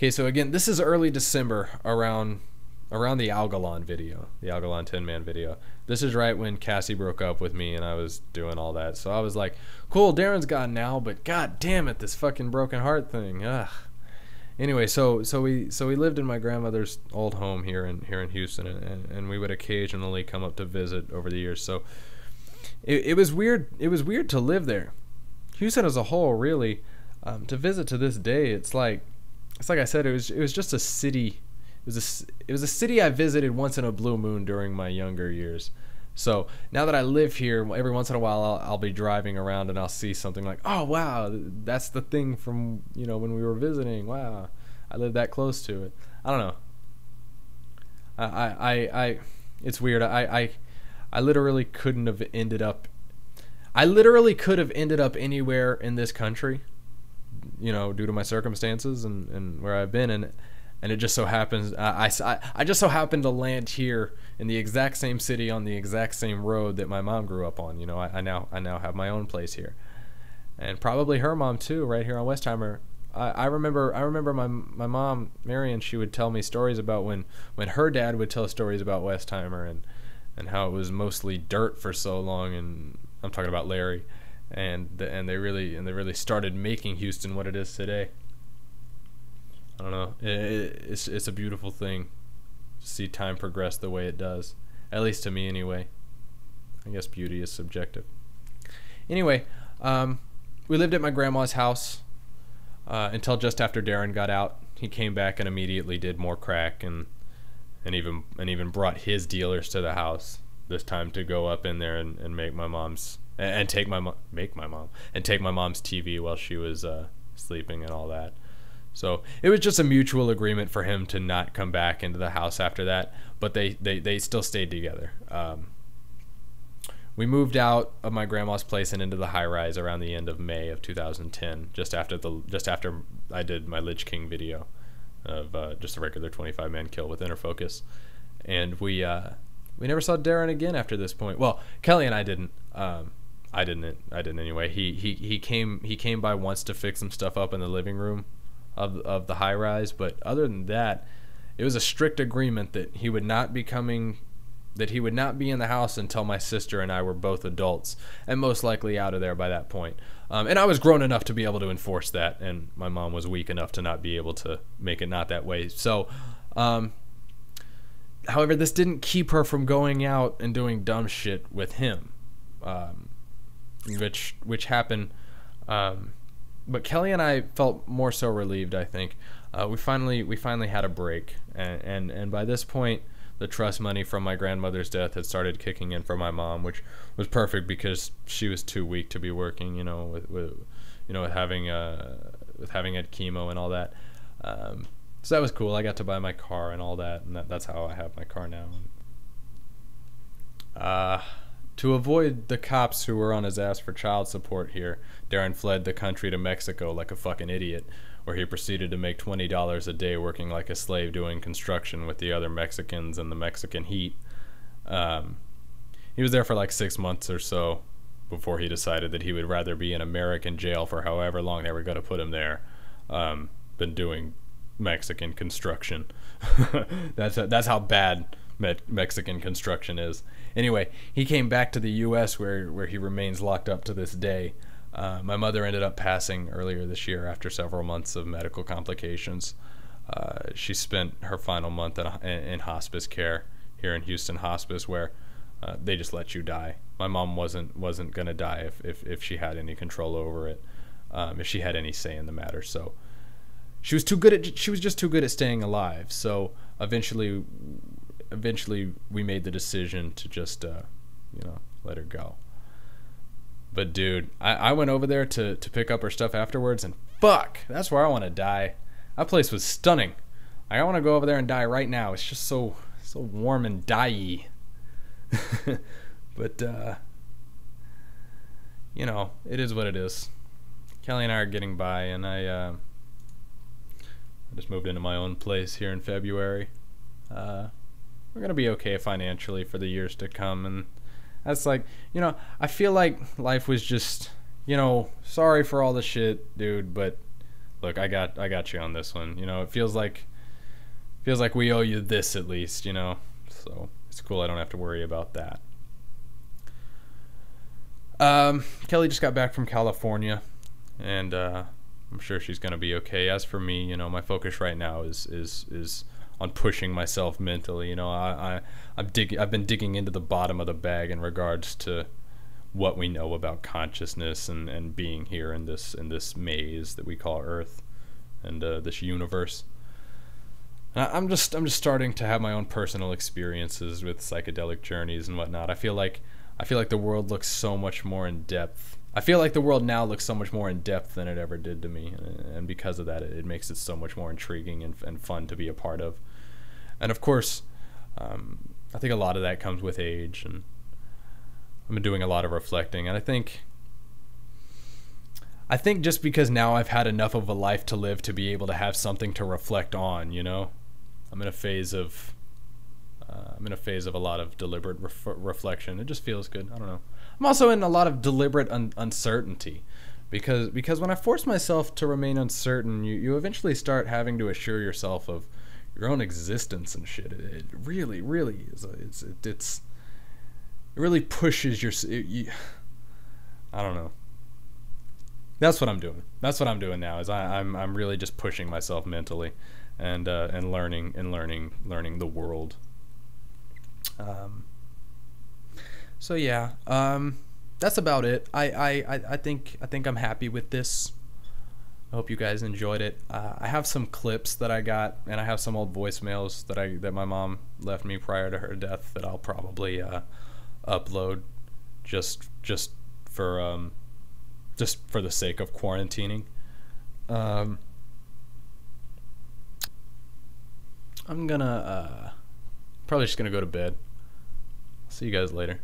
Okay, so again, this is early December, around the Algalon video, the Algalon Tin Man video. This is right when Cassie broke up with me and I was doing all that. So I was like, cool, Darren's gone now, but god damn it, this fucking broken heart thing. Ugh. Anyway, so we lived in my grandmother's old home here in Houston, and we would occasionally come up to visit over the years. So it was weird. It was weird to live there. Houston as a whole, really, to visit to this day. It's like I said, it was just a city. It was a city I visited once in a blue moon during my younger years. So now that I live here, every once in a while I'll be driving around and I'll see something like, oh wow, that's the thing from when we were visiting. Wow, I lived that close to it. I don't know. I it's weird. I literally couldn't have ended up. I literally could have ended up anywhere in this country, due to my circumstances and where I've been, and it just so happens I just so happened to land here in the exact same city on the exact same road that my mom grew up on. I now have my own place here, and probably her mom too, right here on Westheimer. I remember my mom Marion. She would tell me stories about when her dad would tell stories about Westheimer and how it was mostly dirt for so long. And I'm talking about Larry, and they really started making Houston what it is today. I don't know. It's a beautiful thing to see time progress the way it does. At least to me, anyway. I guess beauty is subjective. Anyway, we lived at my grandma's house until just after Darren got out. He came back and immediately did more crack and even brought his dealers to the house. This time to go up in there and make my mom's and take my mom's TV while she was sleeping and all that. So it was just a mutual agreement for him to not come back into the house after that, but they still stayed together. We moved out of my grandma's place and into the high rise around the end of May of 2010, just after I did my Lich King video of just a regular 25-man kill with Interfocus, and we never saw Darren again after this point. Well, Kelly and I didn't. I didn't anyway. He came by once to fix some stuff up in the living room of the high rise, but other than that, it was a strict agreement that he would not be in the house until my sister and I were both adults and most likely out of there by that point. And I was grown enough to be able to enforce that, and my mom was weak enough to not be able to make it not that way. So however, this didn't keep her from going out and doing dumb shit with him, which happened. But Kelly and I felt more so relieved. I think we finally had a break, and by this point, the trust money from my grandmother's death had started kicking in for my mom, which was perfect because she was too weak to be working. With having had chemo and all that. So that was cool. I got to buy my car and all that, and that's how I have my car now. To avoid the cops who were on his ass for child support here, Darren fled the country to Mexico like a fucking idiot, where he proceeded to make $20 a day working like a slave doing construction with the other Mexicans in the Mexican heat. He was there for like 6 months or so before he decided that he would rather be in American jail for however long they were going to put him there than doing Mexican construction. That's how bad Mexican construction is. Anyway, he came back to the U.S. where he remains locked up to this day. My mother ended up passing earlier this year after several months of medical complications. She spent her final month in hospice care here in Houston Hospice, where they just let you die. My mom wasn't gonna die if she had any control over it, if she had any say in the matter. So she was just too good at staying alive. So eventually we made the decision to just let her go. But dude, I went over there to pick up her stuff afterwards, and fuck, that's where I want to die. That place was stunning. I want to go over there and die right now. It's just so warm and die-y. But it is what it is. Kelly and I are getting by, and I just moved into my own place here in February. We're gonna be okay financially for the years to come, and that's like, I feel like life was just, sorry for all the shit, dude, but look, I got you on this one. You know, it feels like we owe you this at least, you know. So it's cool. I don't have to worry about that. Kelly just got back from California, and I'm sure she's gonna be okay. As for me, you know, my focus right now is on pushing myself mentally. You know, I've been digging into the bottom of the bag in regards to what we know about consciousness and being here in this maze that we call Earth, and this universe. I'm just starting to have my own personal experiences with psychedelic journeys and whatnot. I feel like the world looks so much more in depth. I feel like the world now looks so much more in depth than it ever did to me, and because of that, it makes it so much more intriguing and fun to be a part of. And of course, I think a lot of that comes with age, and I've been doing a lot of reflecting, and I think just because now I've had enough of a life to live to be able to have something to reflect on, you know, I'm in a phase of a lot of deliberate reflection. It just feels good. I don't know. I'm also in a lot of deliberate uncertainty, because when I force myself to remain uncertain, you eventually start having to assure yourself of your own existence and shit. It really is. It really pushes I don't know. That's what I'm doing. That's what I'm doing now. Is I'm really just pushing myself mentally, and learning the world. So yeah, that's about it. I think I'm happy with this. I hope you guys enjoyed it. I have some clips that I got, and I have some old voicemails that my mom left me prior to her death that I'll probably upload just for the sake of quarantining. I'm gonna probably just gonna go to bed. See you guys later.